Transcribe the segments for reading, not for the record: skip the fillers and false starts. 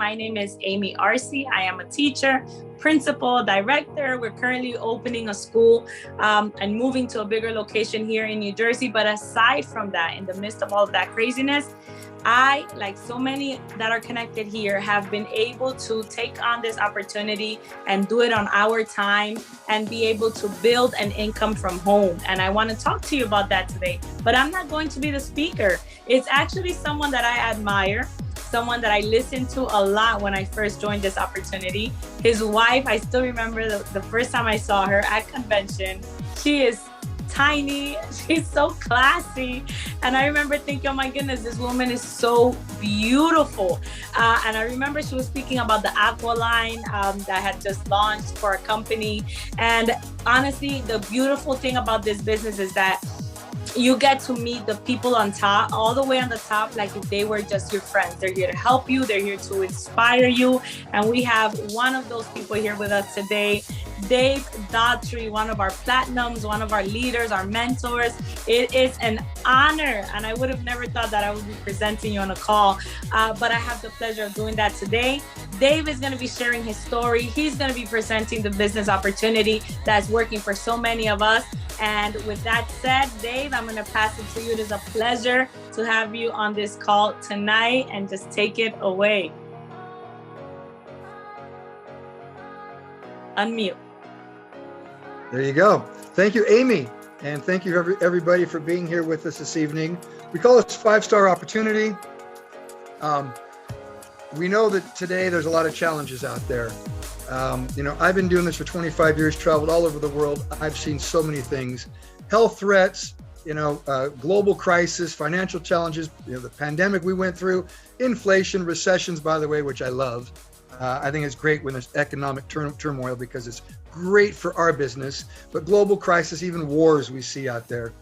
My name is Amy Arce. I am a teacher, principal, director. We're currently opening a school and moving to a bigger location here in New Jersey. But aside from that, in the midst of all of that craziness, I, like so many that are connected here, have been able to take on this opportunity and do it on our time and be able to build an income from home. And I want to talk to you about that today, but I'm not going to be the speaker. It's actually someone that I admire, someone that I listened to a lot when I first joined this opportunity. His wife, I still remember the first time I saw her at convention. She is tiny, she's so classy, and I remember thinking, oh my goodness, this woman is so beautiful. And I remember she was speaking about the Aqua line that had just launched for a company. And honestly, the beautiful thing about this business is that you get to meet the people on top, all the way on the top, like if they were just your friends. They're here to help you, they're here to inspire you. And we have one of those people here with us today, Dave Daughtry, one of our platinums, one of our leaders, our mentors. It is an honor, and I would have never thought that I would be presenting you on a call, but I have the pleasure of doing that today. Dave is going to be sharing his story. He's going to be presenting the business opportunity that's working for so many of us. And with that said, Dave, I'm going to pass it to you. It is a pleasure to have you on this call tonight, and just take it away. Unmute. There you go. Thank you, Amy. And thank you everybody for being here with us this evening. We call this 5-star opportunity. We know that today there's a lot of challenges out there. I've been doing this for 25 years, traveled all over the world. I've seen so many things, health threats, global crisis, financial challenges, the pandemic we went through, inflation, recessions, by the way, which I love. I think it's great when there's economic turmoil because it's great for our business, but global crisis, even wars we see out there.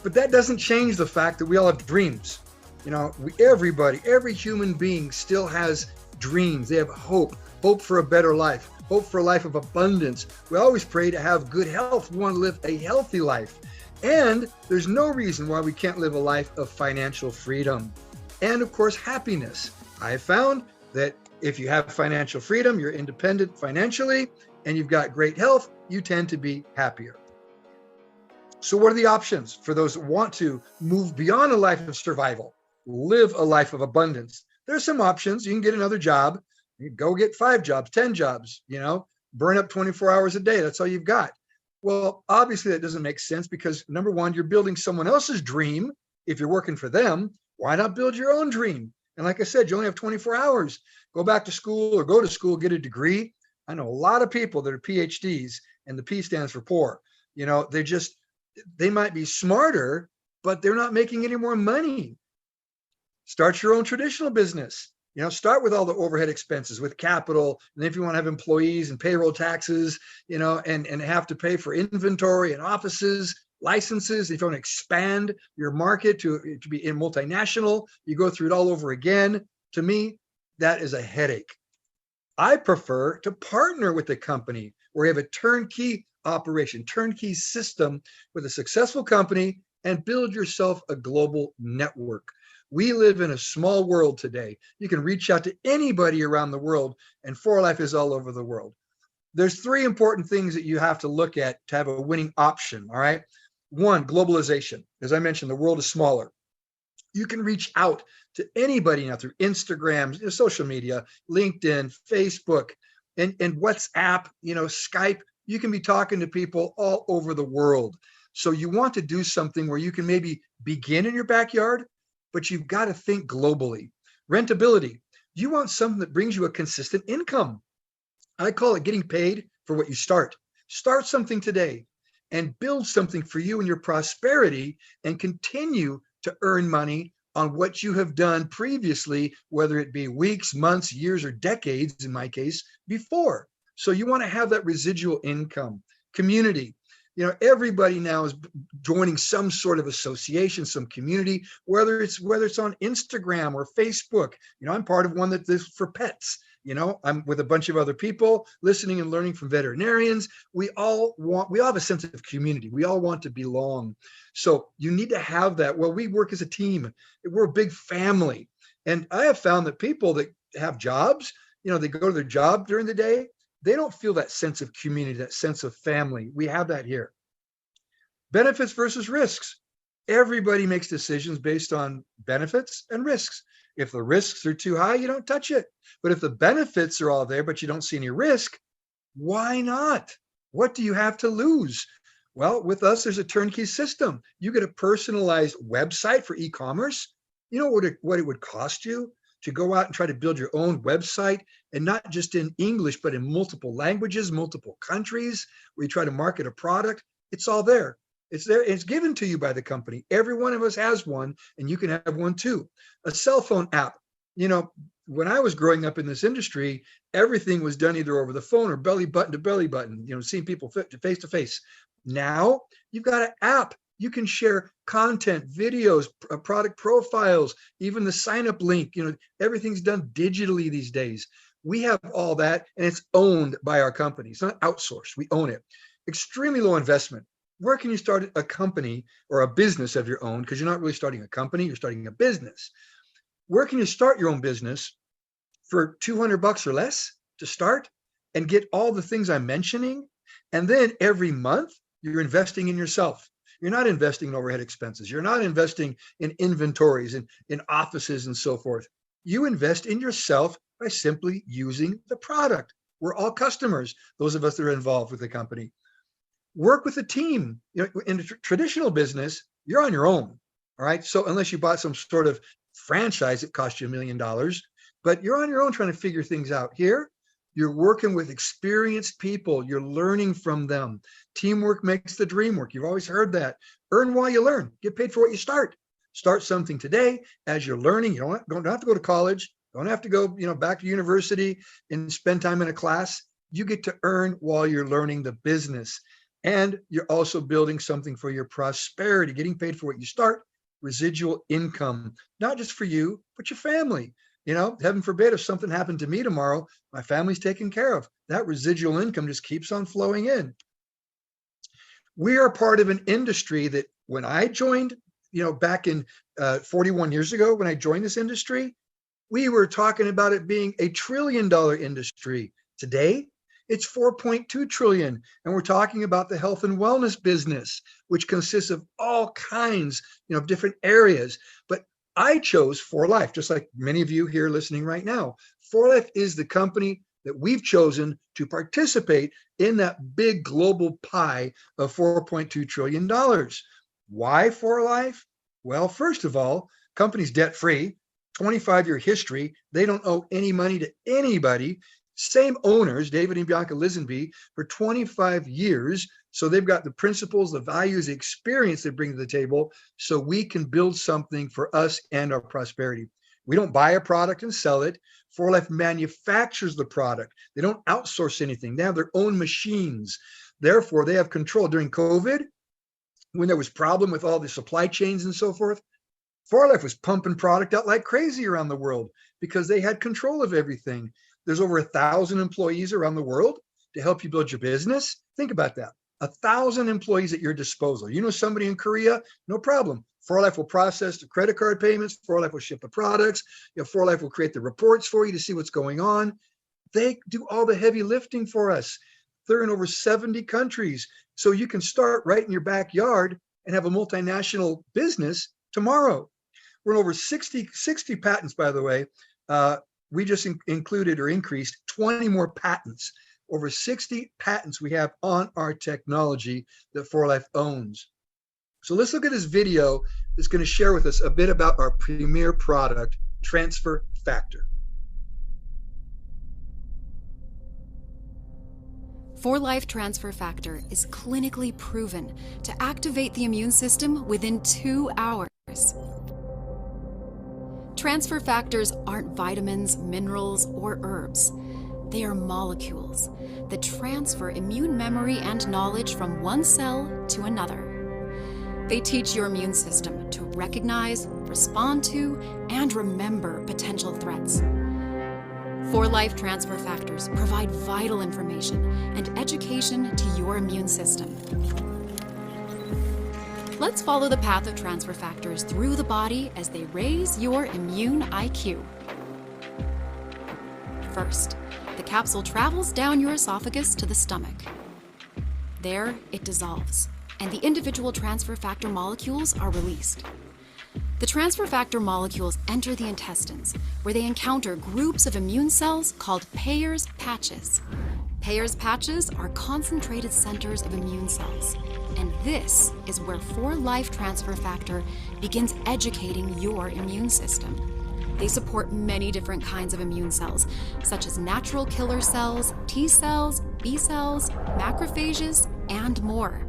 But that doesn't change the fact that we all have dreams. Every human being still has dreams. They have hope for a better life, hope for a life of abundance. We always pray to have good health. We want to live a healthy life. And there's no reason why we can't live a life of financial freedom. And of course, happiness. I found that if you have financial freedom, you're independent financially, and you've got great health, you tend to be happier. So what are the options for those that want to move beyond a life of survival, live a life of abundance? There's some options. You can get another job. You go get 5 jobs, 10 jobs, burn up 24 hours a day. That's all you've got. Well, obviously that doesn't make sense because number one, you're building someone else's dream. If you're working for them, why not build your own dream? And like I said, you only have 24 hours. Go back to school or go to school, get a degree. I know a lot of people that are PhDs, and the P stands for poor. They might be smarter, but they're not making any more money. Start your own traditional business. Start with all the overhead expenses, with capital. And if you want to have employees and payroll taxes, and have to pay for inventory and offices, licenses, if you want to expand your market to be in multinational, you go through it all over again. To me, that is a headache. I prefer to partner with a company where you have a turnkey operation, turnkey system with a successful company, and build yourself a global network. We live in a small world today. You can reach out to anybody around the world, and 4Life is all over the world. There's 3 important things that you have to look at to have a winning option, all right? 1, globalization. As I mentioned, the world is smaller. You can reach out to anybody now through Instagram, social media, LinkedIn, Facebook, and WhatsApp, Skype. You can be talking to people all over the world. So you want to do something where you can maybe begin in your backyard, but you've got to think globally. Rentability. You want something that brings you a consistent income. I call it getting paid for what you start. Start something today and build something for you and your prosperity, and continue to earn money on what you have done previously, whether it be weeks, months, years, or decades, in my case, before. So you want to have that residual income. Community. Everybody now is joining some sort of association, some community, whether it's on Instagram or Facebook. I'm part of one that is for pets. I'm with a bunch of other people listening and learning from veterinarians. We all have a sense of community. We all want to belong. So you need to have that. Well, we work as a team. We're a big family. And I have found that people that have jobs, they go to their job during the day. They don't feel that sense of community, that sense of family. We have that here. Benefits versus risks. Everybody makes decisions based on benefits and risks. If the risks are too high, you don't touch it. But if the benefits are all there, but you don't see any risk, why not? What do you have to lose? Well, with us, there's a turnkey system. You get a personalized website for e-commerce. You know what it would cost you to go out and try to build your own website, and not just in English, but in multiple languages, multiple countries, where you try to market a product. It's all there. It's there. It's given to you by the company. Every one of us has one, and you can have one too. A cell phone app. When I was growing up in this industry, everything was done either over the phone or belly button to belly button, seeing people face to face. Now you've got an app. You can share content, videos, product profiles, even the sign up link. Everything's done digitally these days. We have all that, and it's owned by our company. It's not outsourced. We own it. Extremely low investment. Where can you start a company or a business of your own? Because you're not really starting a company, you're starting a business. Where can you start your own business for $200 or less to start and get all the things I'm mentioning? And then every month, you're investing in yourself. You're not investing in overhead expenses. You're not investing in inventories and in offices and so forth. You invest in yourself by simply using the product. We're all customers, those of us that are involved with the company. Work with a team. In a traditional business, you're on your own. All right. So unless you bought some sort of franchise that cost you $1 million, but you're on your own trying to figure things out. Here, you're working with experienced people. You're learning from them. Teamwork makes the dream work. You've always heard that. Earn while you learn. Get paid for what you start. Start something today as you're learning. You don't have to go to college. Don't have to go, back to university and spend time in a class. You get to earn while you're learning the business. And you're also building something for your prosperity, getting paid for what you start, residual income, not just for you, but your family. Heaven forbid, if something happened to me tomorrow, my family's taken care of. That residual income just keeps on flowing in. We are part of an industry that when I joined, back in 41 years ago, when I joined this industry, we were talking about it being a $1 trillion industry. Today, it's 4.2 trillion. And we're talking about the health and wellness business, which consists of all kinds, of different areas. But I chose 4Life, just like many of you here listening right now. 4Life is the company that we've chosen to participate in that big global pie of $4.2 trillion. Why 4Life? Well, first of all, company's debt-free, 25-year history. They don't owe any money to anybody. Same owners, David and Bianca Lisenby, for 25 years. So they've got the principles, the values, the experience they bring to the table, so we can build something for us and our prosperity. We don't buy a product and sell it. 4Life manufactures the product. They don't outsource anything. They have their own machines. Therefore, they have control. During COVID, when there was problem with all the supply chains and so forth, 4Life was pumping product out like crazy around the world because they had control of everything. There's over 1,000 employees around the world to help you build your business. Think about that. 1,000 employees at your disposal. Somebody in Korea, no problem. 4Life will process the credit card payments. 4Life will ship the products. 4Life will create the reports for you to see what's going on. They do all the heavy lifting for us. They're in over 70 countries. So you can start right in your backyard and have a multinational business tomorrow. We're in over 60 patents, by the way. We just included or increased 20 more patents. Over 60 patents we have on our technology that 4Life owns. So let's look at this video that's going to share with us a bit about our premier product, Transfer Factor. 4Life Transfer Factor is clinically proven to activate the immune system within 2 hours. Transfer factors aren't vitamins, minerals, or herbs. They are molecules that transfer immune memory and knowledge from one cell to another. They teach your immune system to recognize, respond to, and remember potential threats. 4Life Transfer Factors provide vital information and education to your immune system. Let's follow the path of transfer factors through the body as they raise your immune IQ. First, the capsule travels down your esophagus to the stomach. There, it dissolves, and the individual transfer factor molecules are released. The transfer factor molecules enter the intestines, where they encounter groups of immune cells called Peyer's patches. Peyer's patches are concentrated centers of immune cells, and this is where 4-Life Transfer Factor begins educating your immune system. They support many different kinds of immune cells, such as natural killer cells, T cells, B cells, macrophages, and more.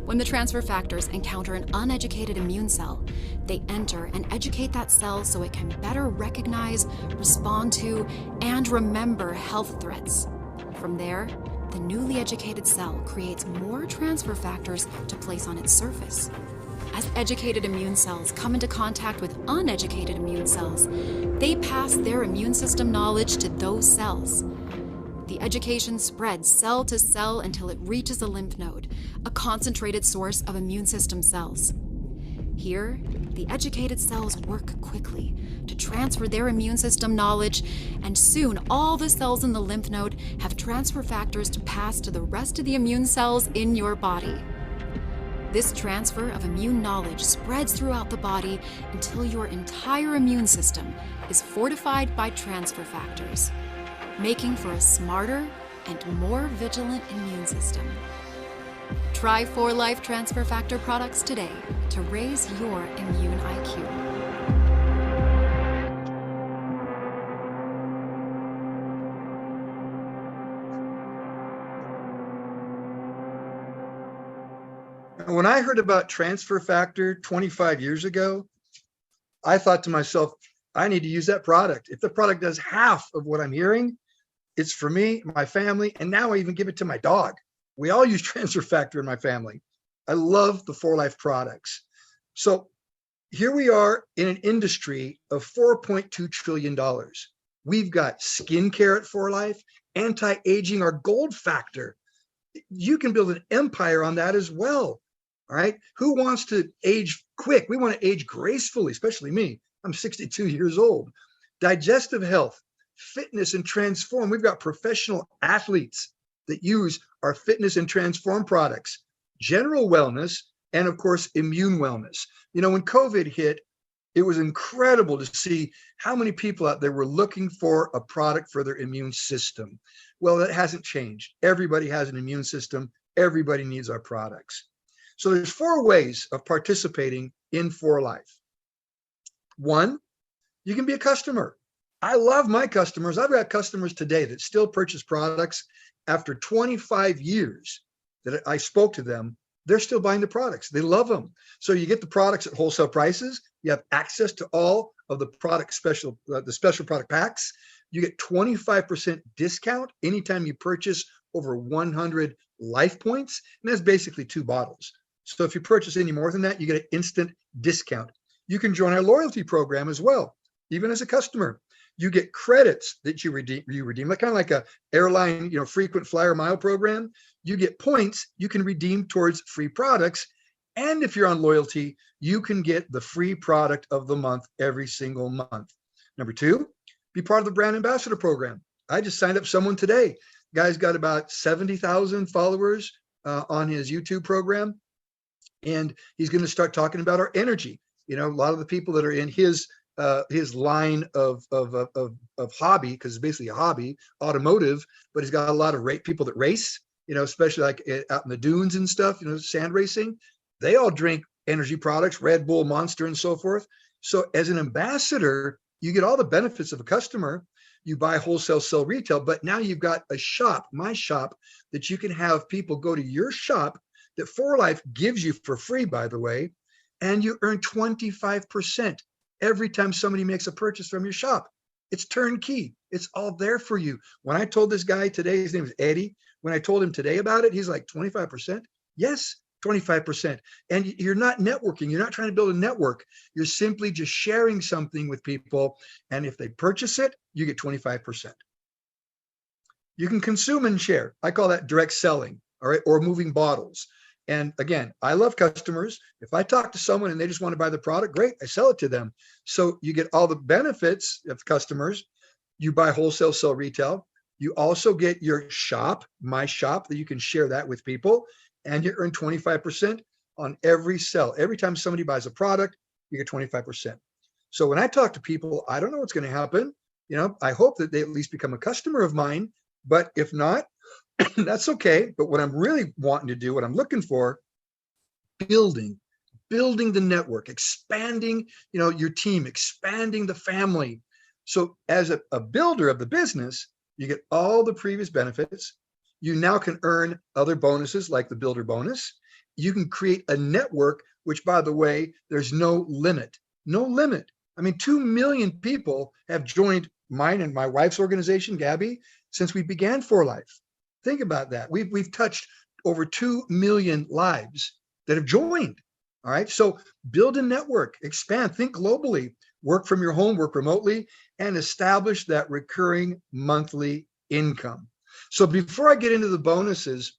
When the transfer factors encounter an uneducated immune cell, they enter and educate that cell so it can better recognize, respond to, and remember health threats. From there, the newly educated cell creates more transfer factors to place on its surface. As educated immune cells come into contact with uneducated immune cells, they pass their immune system knowledge to those cells. The education spreads cell to cell until it reaches a lymph node, a concentrated source of immune system cells. Here, the educated cells work quickly to transfer their immune system knowledge, and soon all the cells in the lymph node have transfer factors to pass to the rest of the immune cells in your body. This transfer of immune knowledge spreads throughout the body until your entire immune system is fortified by transfer factors, making for a smarter and more vigilant immune system. Try 4-Life Transfer Factor products today to raise your immune IQ. When I heard about transfer factor 25 years ago, I thought to myself, I need to use that product. If the product does half of what I'm hearing, it's for me, my family, and now I even give it to my dog. We all use transfer factor in my family. I love the 4-Life products. So here we are in an industry of $4.2 trillion. We've got skincare at 4-Life, anti-aging, our gold factor. You can build an empire on that as well. All right. Who wants to age quick? We want to age gracefully, especially me. I'm 62 years old. Digestive health, fitness, and transform. We've got professional athletes that use our fitness and transform products, general wellness, and of course, immune wellness. You know, when COVID hit, it was incredible to see how many people out there were looking for a product for their immune system. Well, that hasn't changed. Everybody has an immune system. Everybody needs our products. So there's 4 ways of participating in 4-Life. 1, you can be a customer. I love my customers. I've got customers today that still purchase products after 25 years that I spoke to them. They're still buying the products. They love them. So you get the products at wholesale prices. You have access to all of the the special product packs. You get 25% discount anytime you purchase over 100 Life Points. And that's basically 2 bottles. So if you purchase any more than that, you get an instant discount. You can join our loyalty program as well, even as a customer. You get credits that you redeem, like kind of like a airline, frequent flyer mile program. You get points you can redeem towards free products. And if you're on loyalty, you can get the free product of the month every single month. Number 2, be part of the brand ambassador program. I just signed up someone today. Guy's got about 70,000 followers on his YouTube program. And he's going to start talking about our energy. A lot of the people that are in his line of hobby, because it's basically a hobby, automotive, but he's got a lot of people that race, especially like out in the dunes and stuff, sand racing. They all drink energy products, Red Bull, Monster, and so forth. So as an ambassador, you get all the benefits of a customer. You buy wholesale, sell retail, but now you've got a shop, my shop, that you can have people go to your shop that 4-Life gives you for free, by the way, and you earn 25% every time somebody makes a purchase from your shop. It's turnkey. It's all there for you. When I told this guy today, his name is Eddie, when I told him today about it, he's like, 25%? Yes, 25%. And you're not networking. You're not trying to build a network. You're simply just sharing something with people. And if they purchase it, you get 25%. You can consume and share. I call that direct selling, all right, or moving bottles. And again, I love customers. If I talk to someone and they just want to buy the product, great, I sell it to them. So you get all the benefits of customers. You buy wholesale, sell retail. You also get your shop, my shop, that you can share that with people, and you earn 25% on every sell. Every time somebody buys a product, you get 25%. So when I talk to people, I don't know what's going to happen. I hope that they at least become a customer of mine, but if not, that's okay. But what I'm really wanting to do, what I'm looking for, building the network, expanding, your team, expanding the family. So as a builder of the business, you get all the previous benefits. You now can earn other bonuses like the builder bonus. You can create a network, which, by the way, there's no limit. No limit. I mean, 2 million people have joined mine and my wife's organization, Gabby, since we began For Life. Think about that. We've touched over 2 million lives that have joined. All right. So build a network, expand, think globally, work from your home, work remotely, and establish that recurring monthly income. So before I get into the bonuses,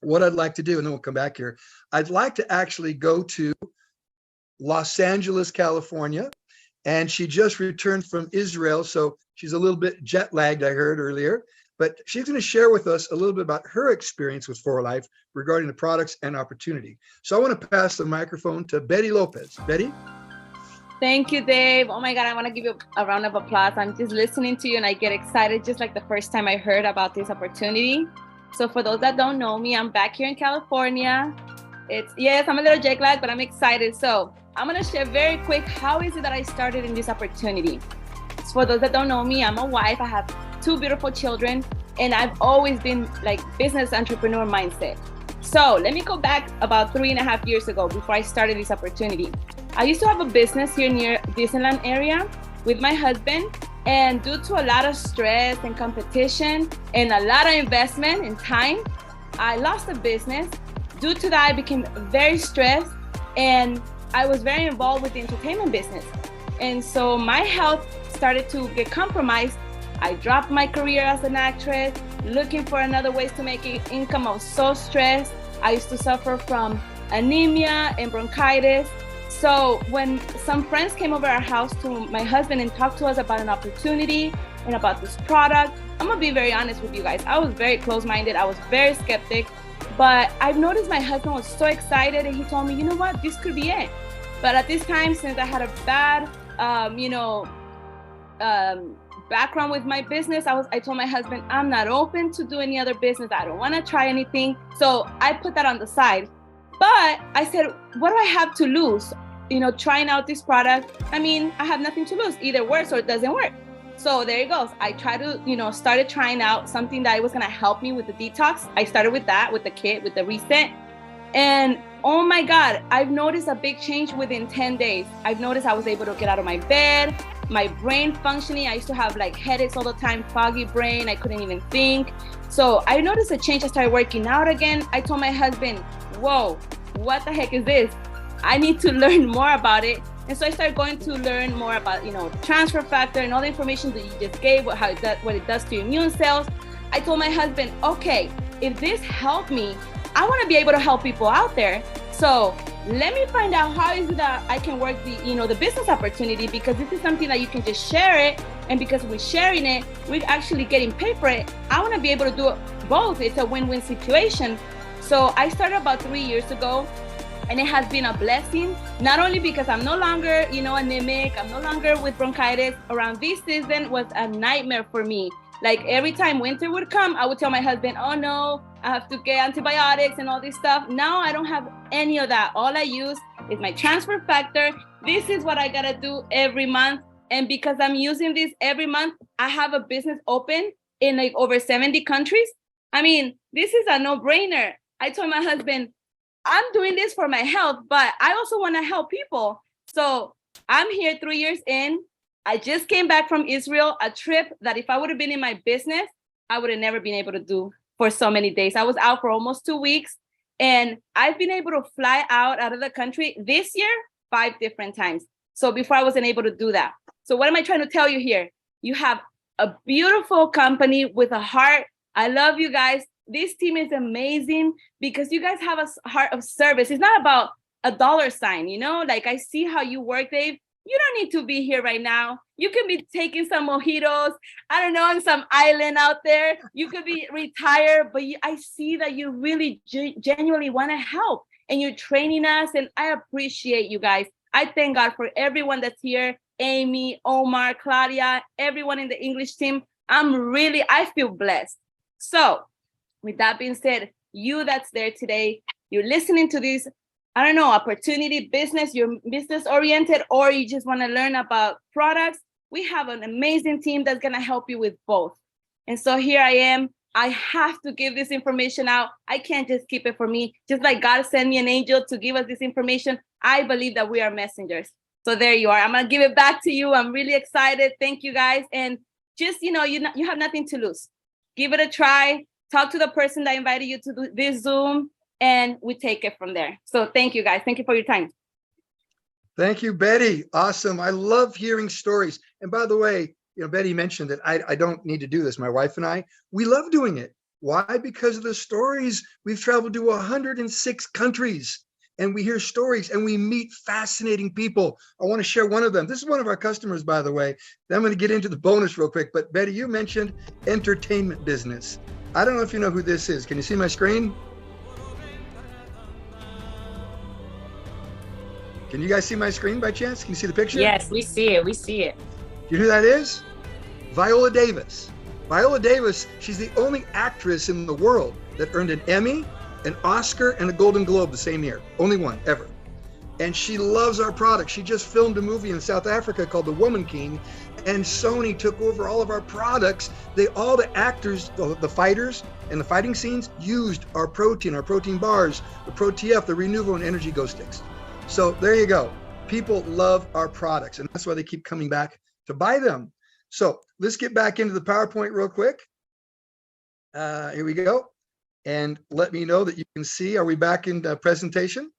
what I'd like to do, and then we'll come back here, I'd like to actually go to Los Angeles, California. And she just returned from Israel. So she's a little bit jet lagged, I heard earlier. But she's going to share with us a little bit about her experience with For Life regarding the products and opportunity. So I want to pass the microphone to Betty Lopez. Betty? Thank you, Dave. Oh my God, I want to give you a round of applause. I'm just listening to you and I get excited just like the first time I heard about this opportunity. So for those that don't know me, I'm back here in California. I'm a little jet lagged, but I'm excited. So I'm going to share very quick, how is it that I started in this opportunity? So for those that don't know me, I'm a wife. I have 2 beautiful children, and I've always been like business entrepreneur mindset. So let me go back about 3.5 years ago before I started this opportunity. I used to have a business here near Disneyland area with my husband, and due to a lot of stress and competition and a lot of investment and time, I lost the business. Due to that, I became very stressed, and I was very involved with the entertainment business. And so my health started to get compromised. I dropped my career as an actress, looking for another ways to make income. I was so stressed. I used to suffer from anemia and bronchitis. So when some friends came over our house to my husband and talked to us about an opportunity and about this product, I'm gonna be very honest with you guys. I was very close-minded. I was very skeptic, but I've noticed my husband was so excited, and he told me, you know what, this could be it. But at this time, since I had a bad, background with my business, I told my husband, I'm not open to do any other business. I don't want to try anything. So I put that on the side. But I said, what do I have to lose? Trying out this product. I mean, I have nothing to lose. Either works or it doesn't work. So there it goes. I tried to, started trying out something that was going to help me with the detox. I started with that, with the kit, with the reset. And oh my God, I've noticed a big change within 10 days. I've noticed I was able to get out of my bed, my brain functioning. I used to have like headaches all the time, foggy brain. I couldn't even think. So I noticed a change. I started working out again. I told my husband, whoa, what the heck is this? I need to learn more about it. And so I started going to learn more about, transfer factor and all the information that you just gave, what it does to your immune cells. I told my husband, okay, if this helped me, I want to be able to help people out there. So let me find out how is it that I can work the business opportunity, because this is something that you can just share it. And because we're sharing it, we're actually getting paid for it. I want to be able to do both. It's a win-win situation. So I started about 3 years ago, and it has been a blessing, not only because I'm no longer, anemic, I'm no longer with bronchitis. Around this season was a nightmare for me. Like every time winter would come, I would tell my husband, oh no, I have to get antibiotics and all this stuff. Now I don't have any of that. All I use is my transfer factor. This is what I gotta do every month. And because I'm using this every month, I have a business open in like over 70 countries. I mean, this is a no-brainer. I told my husband, I'm doing this for my health, but I also wanna help people. So I'm here 3 years in. I just came back from Israel, a trip that if I would have been in my business, I would have never been able to do for so many days. I was out for almost 2 weeks, and I've been able to fly out of the country this year 5 different times. So before I wasn't able to do that. So what am I trying to tell you here? You have a beautiful company with a heart. I love you guys. This team is amazing because you guys have a heart of service. It's not about a dollar sign, like I see how you work, Dave. you don't need to be here right now. You can be taking some mojitos, I don't know, on some island out there. You could be retired, but I see that you really genuinely want to help and you're training us. And I appreciate you guys. I thank God for everyone that's here. Amy, Omar, Claudia, everyone in the English team. I feel blessed. So with that being said, you that's there today, you're listening to this, I don't know, opportunity, business, you're business oriented, or you just want to learn about products, we have an amazing team that's going to help you with both. And so here I am. I have to give this information out. I can't just keep it for me. Just like God sent me an angel to give us this information, I believe that we are messengers. So there you are. I'm going to give it back to you. I'm really excited. Thank you guys. And just, you have nothing to lose. Give it a try. Talk to the person that invited you to do this Zoom, and we take it from there. So thank you guys. Thank you for your time. Thank you, Betty. Awesome. I love hearing stories. And by the way, Betty mentioned that I don't need to do this. My wife and I, we love doing it. Why? Because of the stories. We've traveled to 106 countries and we hear stories and we meet fascinating people. I want to share one of them. This is one of our customers, by the way. Then I'm going to get into the bonus real quick. But Betty, you mentioned entertainment business. I don't know if you know who this is. Can you see my screen? Can you guys see my screen by chance? Can you see the picture? Yes, we see it. We see it. You know who that is? Viola Davis. Viola Davis, she's the only actress in the world that earned an Emmy, an Oscar, and a Golden Globe the same year. Only one, ever. And she loves our product. She just filmed a movie in South Africa called The Woman King, and Sony took over all of our products. All the actors, the fighters, and the fighting scenes used our protein bars, the ProTF, the Renuvo, and Energy Go Sticks. So there you go. People love our products, and that's why they keep coming back to buy them. So let's get back into the PowerPoint real quick. Here we go. And let me know that you can see. Are we back in the presentation?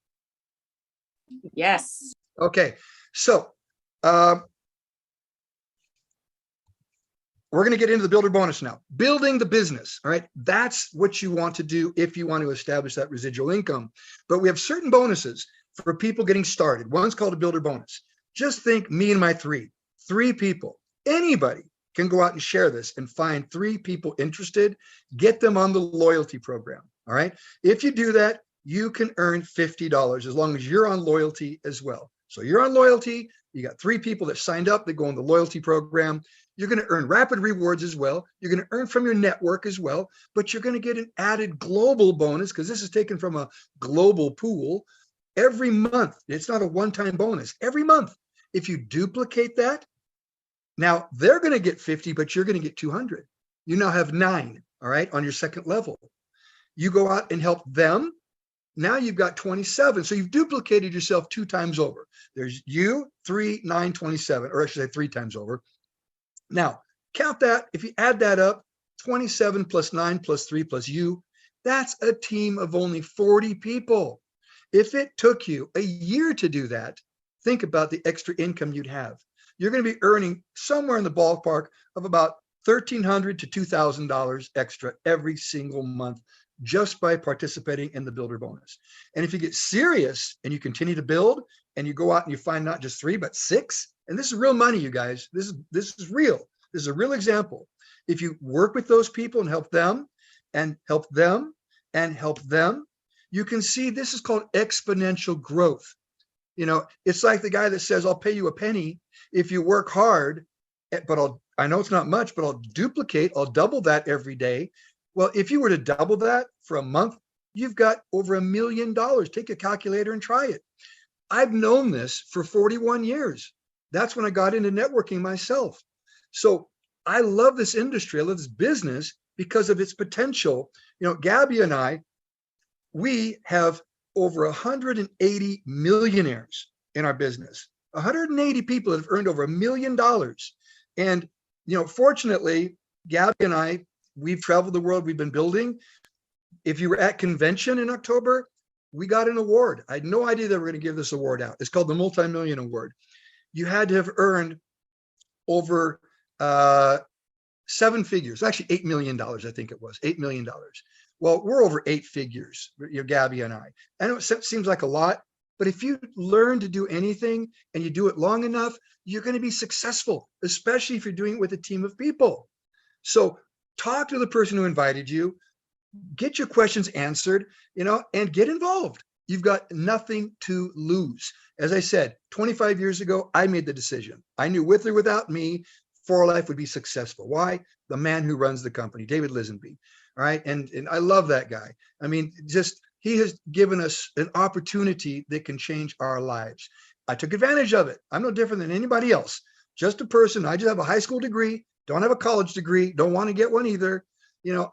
Yes. Okay. So we're going to get into the builder bonus now. Building the business. All right. That's what you want to do if you want to establish that residual income. But we have certain bonuses for people getting started. One's called a builder bonus. Just think me and my three people. Anybody can go out and share this and find 3 people interested, get them on the loyalty program. All right. If you do that, you can earn $50 as long as you're on loyalty as well. So you're on loyalty. You got 3 people that signed up that go on the loyalty program. You're going to earn rapid rewards as well. You're going to earn from your network as well, but you're going to get an added global bonus because this is taken from a global pool every month. It's not a one-time bonus. Every month, if you duplicate that, now they're going to get 50, but you're going to get 200. You now have 9, all right, on your second level. You go out and help them. Now you've got 27. So you've duplicated yourself 2 times over. There's you, 3, 9, 27, or I should say 3 times over. Now count that. If you add that up, 27 plus 9 plus 3 plus you, that's a team of only 40 people. If it took you a year to do that, think about the extra income you'd have. You're going to be earning somewhere in the ballpark of about $1,300 to $2,000 extra every single month just by participating in the builder bonus. And if you get serious and you continue to build and you go out and you find not just 3, but 6, and this is real money, you guys, this is real. This is a real example. If you work with those people and help them and help them and help them, you can see this is called exponential growth. It's like the guy that says, I'll pay you a penny if you work hard, but I know it's not much, but I'll double that every day. Well, if you were to double that for a month, you've got over $1 million. Take a calculator and try it. I've known this for 41 years. That's when I got into networking myself. So I love this industry. I love this business because of its potential. Gabby and I, we have over 180 millionaires in our business, 180 people that have earned over $1 million. And, fortunately, Gabby and I, we've traveled the world, we've been building. If you were at convention in October, we got an award. I had no idea they were going to give this award out. It's called the Multi-Million Award. You had to have earned over 7 figures, actually $8 million, I think it was, $8 million. Well, we're over 8 figures, Gabby and I. I know it seems like a lot, But if you learn to do anything and you do it long enough, you're going to be successful, especially if you're doing it with a team of people. So talk to the person who invited you, get your questions answered, and get involved. You've got nothing to lose. As I said, 25 years ago, I made the decision. I knew with or without me, For Life would be successful. Why? The man who runs the company, David Lisenby. All right. And I love that guy. I mean, he has given us an opportunity that can change our lives. I took advantage of it. I'm no different than anybody else. Just a person. I just have a high school degree, don't have a college degree, don't want to get one either.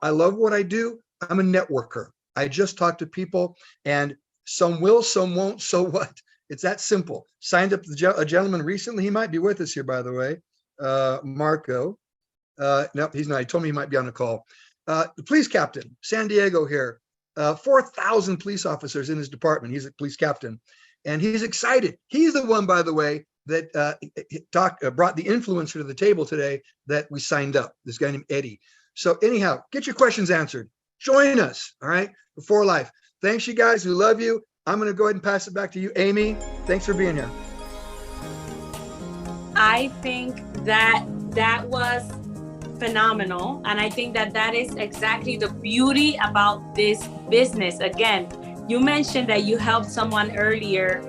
I love what I do. I'm a networker. I just talk to people, and some will, some won't. So what? It's that simple. Signed up a gentleman recently. He might be with us here, by the way. Marco. No, he's not. He told me he might be on the call. The police captain, San Diego here. 4,000 police officers in his department. He's a police captain, and he's excited. He's the one, by the way, that brought the influencer to the table today that we signed up, this guy named Eddie. So anyhow, get your questions answered. Join us, all right, for Life. Thanks, you guys. We love you. I'm going to go ahead and pass it back to you, Amy. Thanks for being here. I think that was phenomenal. And I think that is exactly the beauty about this business. Again, you mentioned that you helped someone earlier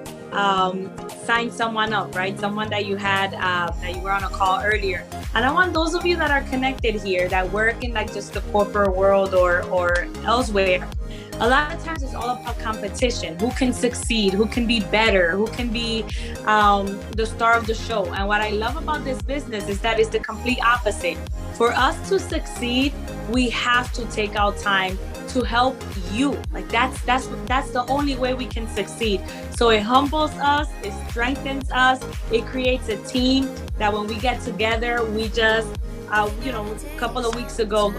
sign someone up, right? Someone that you had, that you were on a call earlier. And I want those of you that are connected here that work in like just the corporate world or elsewhere, a lot of times it's all about competition. Who can succeed? Who can be better? Who can be the star of the show? And what I love about this business is that it's the complete opposite. For us to succeed, we have to take out time to help you. Like that's the only way we can succeed. So it humbles us, it strengthens us, it creates a team that when we get together, we just, a couple of weeks ago,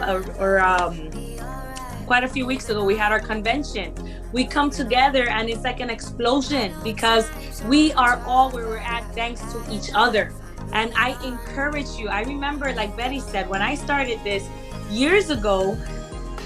quite a few weeks ago, we had our convention. We come together and it's like an explosion because we are all where we're at thanks to each other. And I encourage you. I remember, like Betty said, when I started this years ago,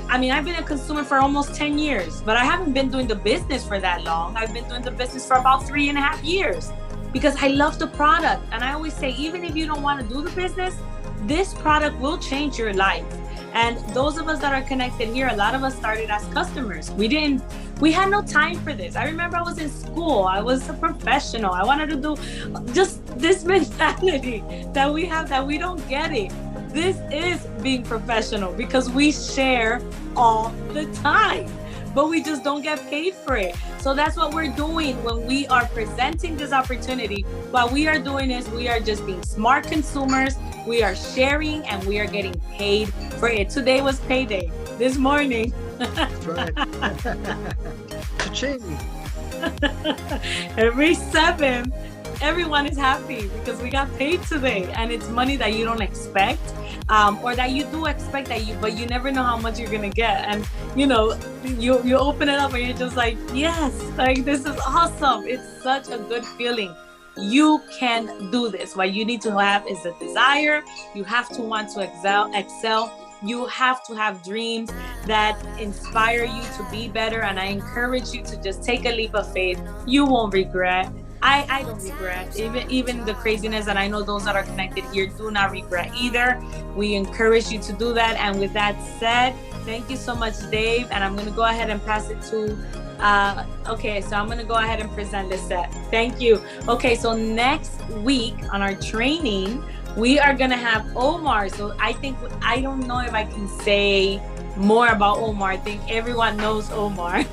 I mean, I've been a consumer for almost 10 years, but I haven't been doing the business for that long. I've been doing the business for about 3.5 years because I love the product. And I always say, even if you don't want to do the business, this product will change your life. And those of us that are connected here, a lot of us started as customers. We had no time for this. I remember I was in school. I was a professional. I wanted to do just this mentality that we have that we don't get it. This is being professional because we share all the time, but we just don't get paid for it. So that's what we're doing when we are presenting this opportunity. What we are doing is we are just being smart consumers. We are sharing and we are getting paid for it. Today was payday. This morning. That's right. Cha-ching. Every 7th, everyone is happy because we got paid today, and it's money that you don't expect, or that you do expect but you never know how much you're gonna get. And you open it up and you're just like, yes, like this is awesome. It's such a good feeling. You can do this. What you need to have is a desire. You have to want to excel. You have to have dreams that inspire you to be better. And I encourage you to just take a leap of faith. You won't regret. I don't regret even the craziness, and I know those that are connected here do not regret either. We encourage you to do that. And with that said, thank you so much, Dave. And I'm going to go ahead and pass it to okay, so I'm going to go ahead and present Lisette. Thank you. Okay, so next week on our training, we are going to have Omar. So I don't know if I can say more about Omar. I think everyone knows Omar.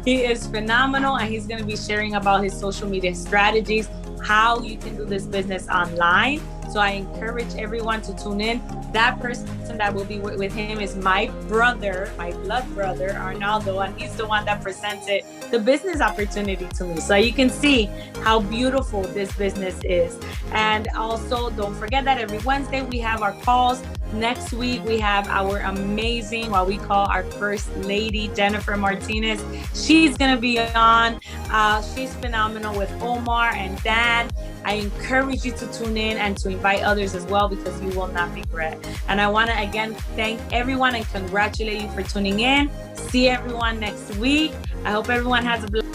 He is phenomenal, and he's going to be sharing about his social media strategies, how you can do this business online. So I encourage everyone to tune in. That person that will be with him is my brother, my blood brother, Arnaldo, and he's the one that presented the business opportunity to me. So you can see how beautiful this business is. And also, don't forget that every Wednesday we have our calls. Next week, we have our amazing, what we call our first lady, Jennifer Martinez. She's going to be on. She's phenomenal with Omar and Dan. I encourage you to tune in and to invite others as well, because you will not regret. And I want to again thank everyone and congratulate you for tuning in. See everyone next week. I hope everyone has a blessed